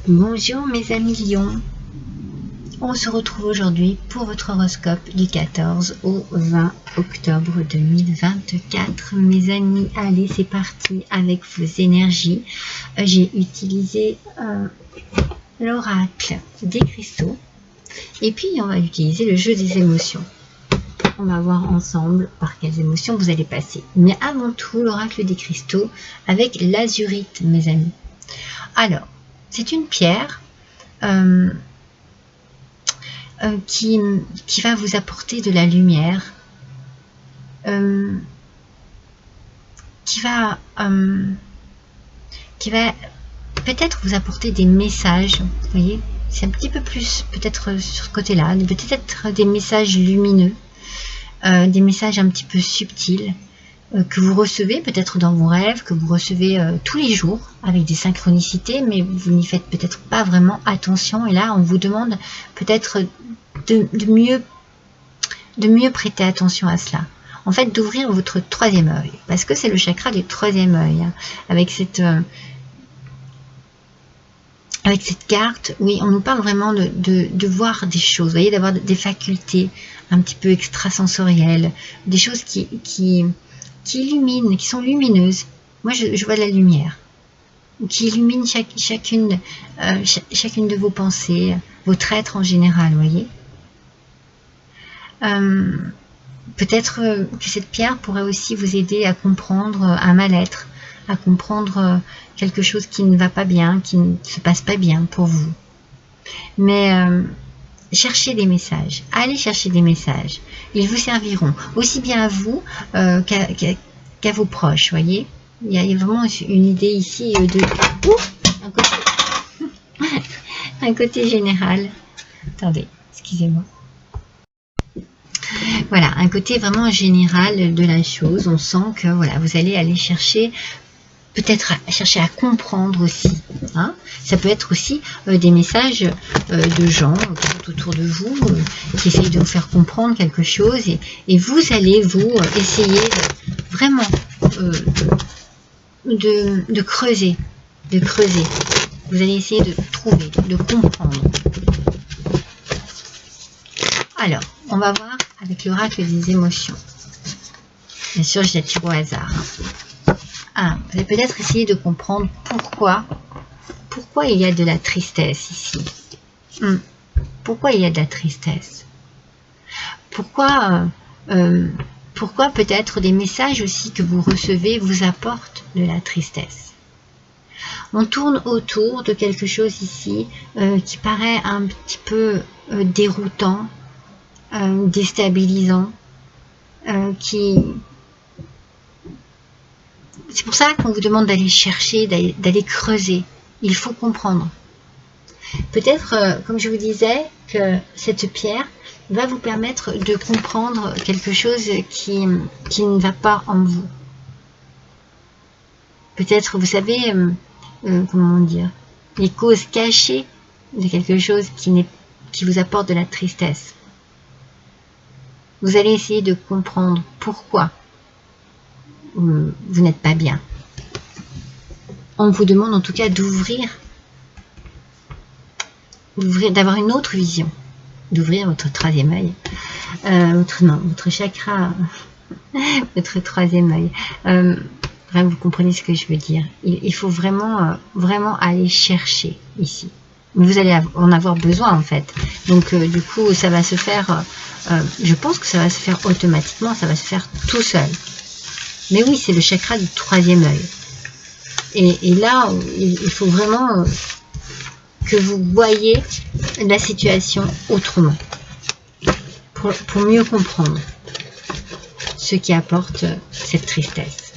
Bonjour mes amis Lions, on se retrouve aujourd'hui pour votre horoscope du 14 au 20 octobre 2024. Mes amis, allez c'est parti avec vos énergies. J'ai utilisé l'oracle des cristaux et puis on va utiliser le jeu des émotions. On va voir ensemble par quelles émotions vous allez passer. Mais avant tout, l'oracle des cristaux avec l'azurite, mes amis. Alors, c'est une pierre qui va vous apporter de la lumière, qui va peut-être vous apporter des messages, vous voyez, c'est un petit peu plus peut-être sur ce côté-là, peut-être des messages lumineux, des messages un petit peu subtils, que vous recevez peut-être dans vos rêves, que vous recevez tous les jours avec des synchronicités, mais vous n'y faites peut-être pas vraiment attention. Et là, on vous demande peut-être de mieux prêter attention à cela. En fait, d'ouvrir votre troisième œil, parce que c'est le chakra du troisième œil, hein, avec cette carte. Oui, on nous parle vraiment de voir des choses, vous voyez, d'avoir des facultés un petit peu extrasensorielles, des choses qui illuminent, qui sont lumineuses. Moi, je vois de la lumière qui illumine chacune de vos pensées, votre être en général, vous voyez. Peut-être que cette pierre pourrait aussi vous aider à comprendre un mal-être, à comprendre quelque chose qui ne va pas bien, qui ne se passe pas bien pour vous. Mais cherchez des messages, allez chercher des messages. Ils vous serviront aussi bien à vous qu'à vos proches, voyez. Il y a vraiment une idée ici de un côté général. Attendez, excusez-moi. Voilà, un côté vraiment général de la chose. On sent que voilà, vous allez aller chercher, peut-être chercher à comprendre aussi. Hein. Ça peut être aussi des messages de gens qui sont autour de vous, qui essayent de vous faire comprendre quelque chose. Et vous allez vous essayer vraiment de creuser. Vous allez essayer de trouver, de comprendre. Alors, on va voir avec l'oracle des émotions. Bien sûr, je la tire au hasard. Ah, vous allez peut-être essayer de comprendre pourquoi il y a de la tristesse ici. Pourquoi il y a de la tristesse? Pourquoi peut-être des messages aussi que vous recevez vous apportent de la tristesse? On tourne autour de quelque chose ici qui paraît un petit peu déroutant, déstabilisant, c'est pour ça qu'on vous demande d'aller chercher, d'aller creuser. Il faut comprendre. Peut-être, comme je vous disais, que cette pierre va vous permettre de comprendre quelque chose qui ne va pas en vous. Peut-être, vous savez, comment dire, les causes cachées de quelque chose qui vous apporte de la tristesse. Vous allez essayer de comprendre pourquoi vous n'êtes pas bien. On vous demande en tout cas d'ouvrir, d'avoir une autre vision, d'ouvrir votre troisième œil, votre chakra, votre troisième œil. Vous comprenez ce que je veux dire. Il faut vraiment aller chercher ici. Mais vous allez en avoir besoin en fait. Donc du coup, ça va se faire, je pense que ça va se faire automatiquement, ça va se faire tout seul. Mais oui, c'est le chakra du troisième œil. Et là, il faut vraiment que vous voyez la situation autrement. Pour mieux comprendre ce qui apporte cette tristesse.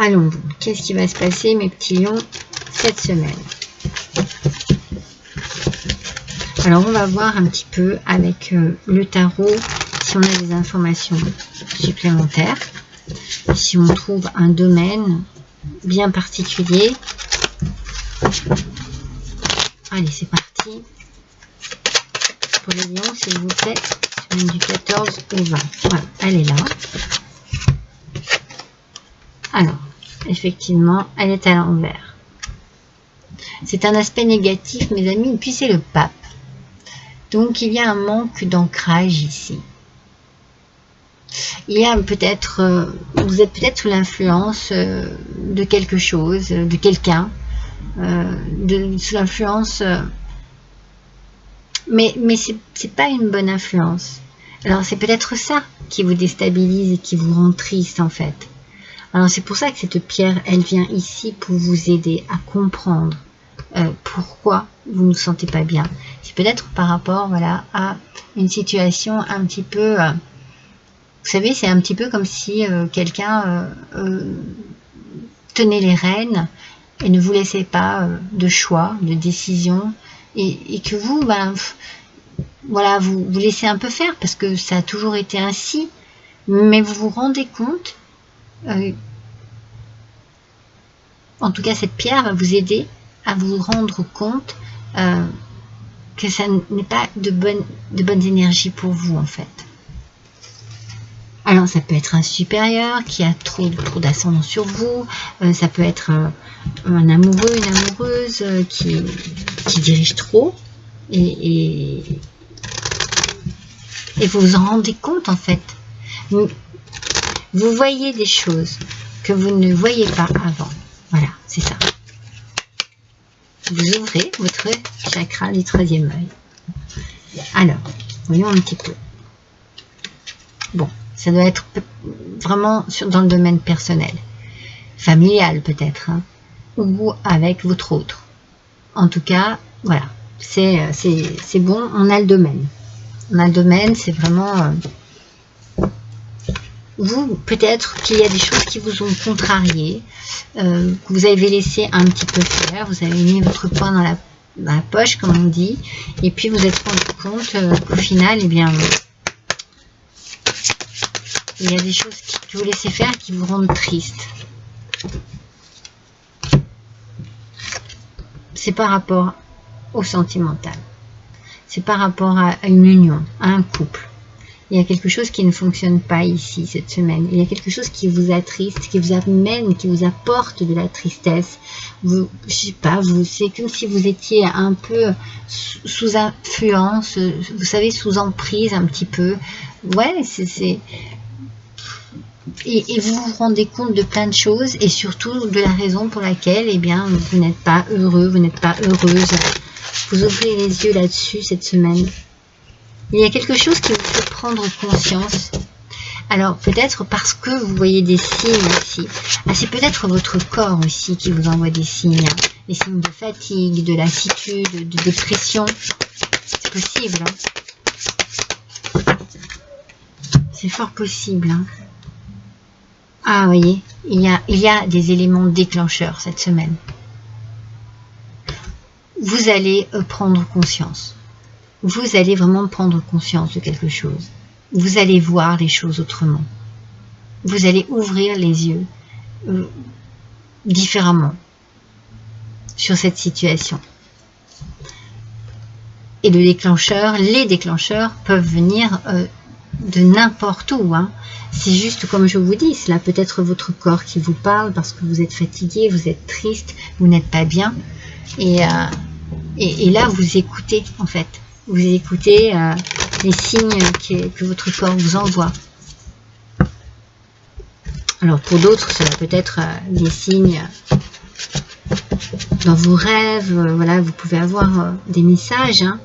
Allons, qu'est-ce qui va se passer, mes petits lions, cette semaine? Alors, on va voir un petit peu avec le tarot si on a des informations supplémentaires, si on trouve un domaine bien particulier. Allez, c'est parti. Pour les lions, s'il vous plaît, semaine du 14 au 20. Voilà, elle est là. Alors, effectivement, elle est à l'envers. C'est un aspect négatif, mes amis, et puis c'est le pape. Donc, il y a un manque d'ancrage ici. Il y a peut-être, vous êtes peut-être sous l'influence de quelque chose, de quelqu'un, sous l'influence, mais c'est pas une bonne influence. Alors c'est peut-être ça qui vous déstabilise et qui vous rend triste en fait. Alors c'est pour ça que cette pierre, elle vient ici pour vous aider à comprendre pourquoi vous ne vous sentez pas bien. C'est peut-être par rapport, voilà, à une situation un petit peu, vous savez, c'est un petit peu comme si quelqu'un tenait les rênes et ne vous laissait pas de choix, de décision, et que vous, ben, voilà, vous laissez un peu faire parce que ça a toujours été ainsi, mais vous vous rendez compte, en tout cas cette pierre va vous aider à vous rendre compte que ça n'est pas de bonnes énergies pour vous en fait. Alors ça peut être un supérieur qui a trop d'ascendant sur vous, ça peut être un amoureux, une amoureuse qui dirige trop et vous vous en rendez compte en fait. Vous voyez des choses que vous ne voyez pas avant. Voilà, c'est ça. Vous ouvrez votre chakra du troisième œil. Alors, voyons un petit peu. Bon, ça doit être vraiment dans le domaine personnel, familial peut-être, hein, ou avec votre autre. En tout cas, voilà, c'est bon, on a le domaine. On a le domaine, c'est vraiment... vous, peut-être qu'il y a des choses qui vous ont contrarié, que vous avez laissé un petit peu faire, vous avez mis votre poing dans la poche, comme on dit, et puis vous êtes rendu compte qu'au final, eh bien, il y a des choses que vous laissez faire qui vous rendent triste. C'est par rapport au sentimental. C'est par rapport à une union, à un couple. Il y a quelque chose qui ne fonctionne pas ici, cette semaine. Il y a quelque chose qui vous attriste, qui vous amène, qui vous apporte de la tristesse. Vous, je sais pas, c'est comme si vous étiez un peu sous influence, vous savez, sous emprise un petit peu. Ouais, et vous vous rendez compte de plein de choses et surtout de la raison pour laquelle, eh bien, vous n'êtes pas heureux, vous n'êtes pas heureuse. Vous ouvrez les yeux là-dessus cette semaine. Il y a quelque chose qui vous fait prendre conscience. Alors, peut-être parce que vous voyez des signes aussi. Ah, c'est peut-être votre corps aussi qui vous envoie des signes. Des signes de fatigue, de lassitude, de dépression. C'est possible. Hein. C'est fort possible. Hein. Ah, vous voyez, il y a des éléments déclencheurs cette semaine. Vous allez prendre conscience. Vous allez vraiment prendre conscience de quelque chose. Vous allez voir les choses autrement. Vous allez ouvrir les yeux différemment sur cette situation. Et les déclencheurs peuvent venir de n'importe où. Hein. C'est juste comme je vous dis, c'est là peut-être votre corps qui vous parle parce que vous êtes fatigué, vous êtes triste, vous n'êtes pas bien. Et là, vous écoutez en fait. Vous écoutez les signes que votre corps vous envoie. Alors pour d'autres, cela peut être des signes dans vos rêves. Voilà, vous pouvez avoir des messages. Hein,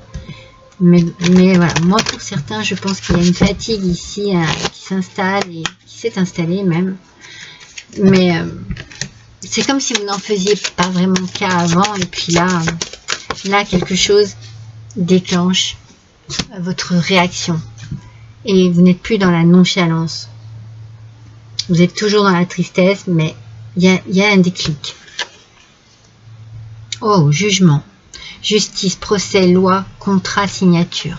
mais voilà, moi pour certains, je pense qu'il y a une fatigue ici qui s'installe et qui s'est installée même. Mais c'est comme si vous n'en faisiez pas vraiment cas avant. Et puis là quelque chose déclenche votre réaction et vous n'êtes plus dans la nonchalance, vous êtes toujours dans la tristesse, mais il y a un déclic. Oh, jugement, justice, procès, loi, contrat, signature.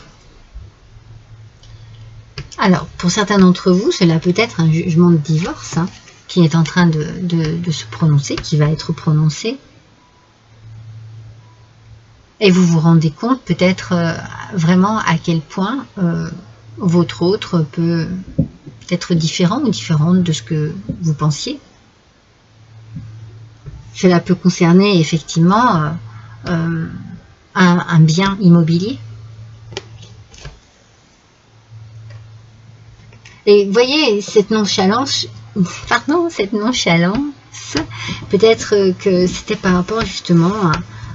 Alors pour certains d'entre vous, cela peut être un jugement de divorce hein, qui est en train de se prononcer, qui va être prononcé. Et vous vous rendez compte peut-être vraiment à quel point votre autre peut être différent ou différente de ce que vous pensiez. Cela peut concerner effectivement un bien immobilier. Et vous voyez, cette nonchalance, peut-être que c'était par rapport justement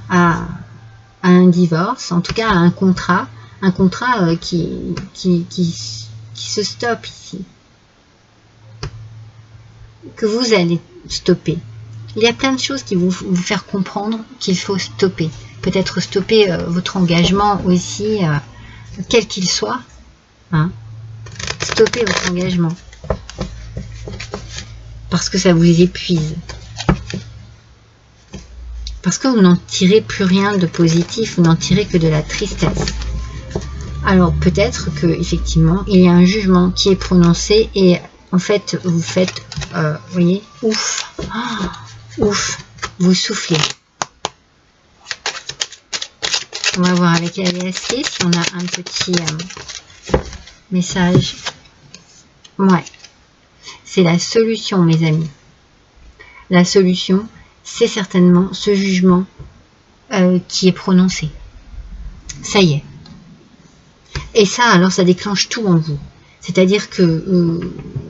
à un divorce, en tout cas à un contrat qui se stoppe ici, que vous allez stopper. Il y a plein de choses qui vont vous faire comprendre qu'il faut stopper. Peut-être stopper votre engagement aussi, quel qu'il soit. Hein. Stopper votre engagement. Parce que ça vous épuise. Parce que vous n'en tirez plus rien de positif, vous n'en tirez que de la tristesse. Alors peut-être que effectivement il y a un jugement qui est prononcé et en fait vous faites, vous voyez, ouf, ouf, vous soufflez. On va voir avec la VST si on a un petit message. Ouais, c'est la solution, mes amis. La solution, c'est certainement ce jugement qui est prononcé. Ça y est. Et ça, alors, ça déclenche tout en vous. C'est-à-dire que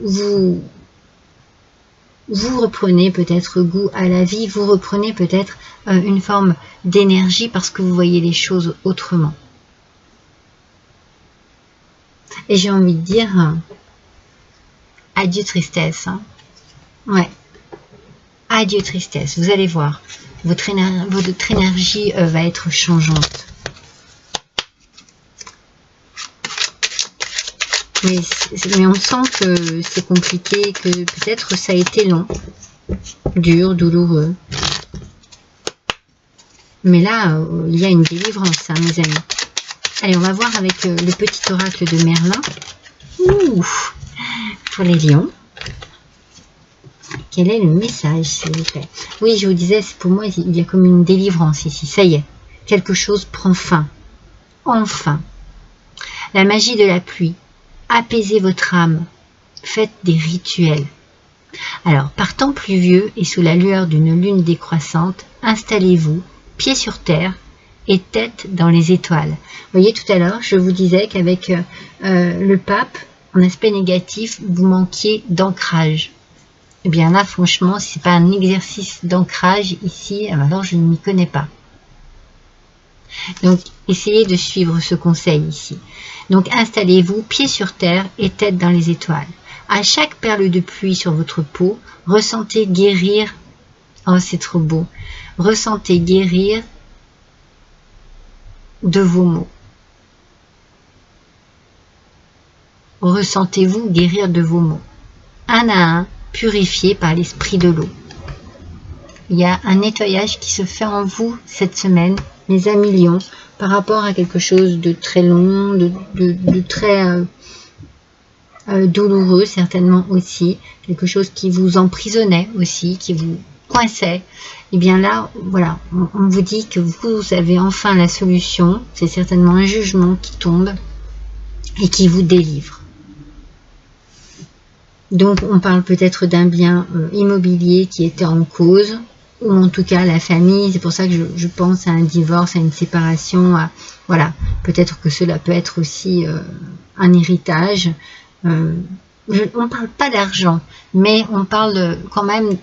vous reprenez peut-être goût à la vie, vous reprenez peut-être une forme d'énergie parce que vous voyez les choses autrement. Et j'ai envie de dire, adieu tristesse. Hein. Ouais. Adieu tristesse. Vous allez voir, votre énergie va être changeante. Mais on sent que c'est compliqué, que peut-être ça a été long, dur, douloureux. Mais là, il y a une délivrance, hein, mes amis. Allez, on va voir avec le petit oracle de Merlin. Ouh, pour les lions. Quel est le message, s'il vous plaît? Oui, je vous disais, pour moi, il y a comme une délivrance ici. Ça y est, quelque chose prend fin. Enfin. La magie de la pluie. Apaisez votre âme. Faites des rituels. Alors, par temps pluvieux et sous la lueur d'une lune décroissante, installez-vous, pieds sur terre et tête dans les étoiles. Vous voyez, tout à l'heure, je vous disais qu'avec le pape, en aspect négatif, vous manquiez d'ancrage. Eh bien là, franchement, si ce n'est pas un exercice d'ancrage ici, alors je ne m'y connais pas. Donc, essayez de suivre ce conseil ici. Donc, installez-vous, pieds sur terre et tête dans les étoiles. À chaque perle de pluie sur votre peau, ressentez guérir. Oh, c'est trop beau. Ressentez guérir de vos maux. Ressentez-vous guérir de vos maux. Un à un, purifié par l'esprit de l'eau. Il y a un nettoyage qui se fait en vous cette semaine, mes amis lions, par rapport à quelque chose de très long, de très douloureux certainement aussi, quelque chose qui vous emprisonnait aussi, qui vous coinçait. Et bien là, voilà, on vous dit que vous avez enfin la solution, c'est certainement un jugement qui tombe et qui vous délivre. Donc on parle peut-être d'un bien immobilier qui était en cause, ou en tout cas la famille, c'est pour ça que je pense à un divorce, à une séparation, voilà, peut-être que cela peut être aussi un héritage. On ne parle pas d'argent, mais on parle quand même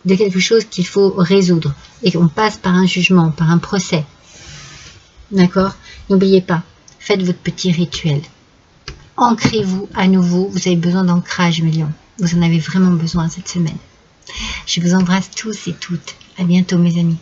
de quelque chose qu'il faut résoudre, et qu'on passe par un jugement, par un procès. D'accord? N'oubliez pas, faites votre petit rituel. Ancrez-vous à nouveau, vous avez besoin d'ancrage, mes lions. Vous en avez vraiment besoin cette semaine. Je vous embrasse tous et toutes. À bientôt, mes amis.